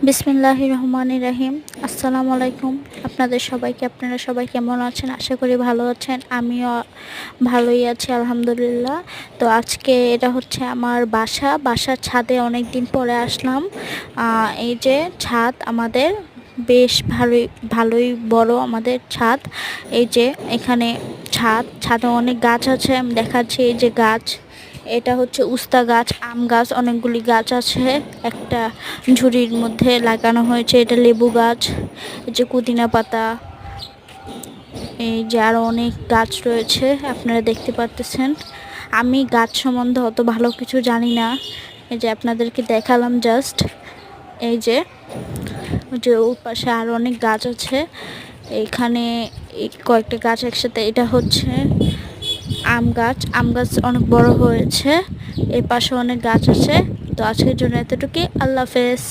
বিসমিল্লাহির রহমানির রহিম। আসসালামু আলাইকুম। আপনারা সবাই কেমন আছেন? আশা করি ভালো আছেন। আমিও ভালোই আছি আলহামদুলিল্লাহ। তো আজকে এটা হচ্ছে আমার বাসার ছাদে অনেক দিন পরে আসলাম। এই যে ছাদ আমাদের বেশ ভালোই বড় আমাদের ছাদ। এই যে এখানে ছাদে অনেক গাছ আছে, আমি দেখাচ্ছি। এই যে গাছ, এটা হচ্ছে উস্তা গাছ, আম গাছ, অনেকগুলি গাছ আছে একটা ঝুড়ির মধ্যে লাগানো হয়েছে। এটা লেবু গাছ, এই যে পুদিনা পাতা, এই যে আরো অনেক গাছ রয়েছে আপনারা দেখতে পারতেছেন। আমি গাছ সম্বন্ধে অত ভালো কিছু জানি না, এই যে আপনাদেরকে দেখালাম জাস্ট। এই যে ওর পাশে আরো অনেক গাছ আছে। এখানে কয়েকটা গাছ একসাথে, এটা হচ্ছে আম গাছ অনেক বড় হয়েছে। এর পাশে অনেক গাছ আছে। তো আজকের জন্য এতটুকুই। আল্লাহ হাফেজ।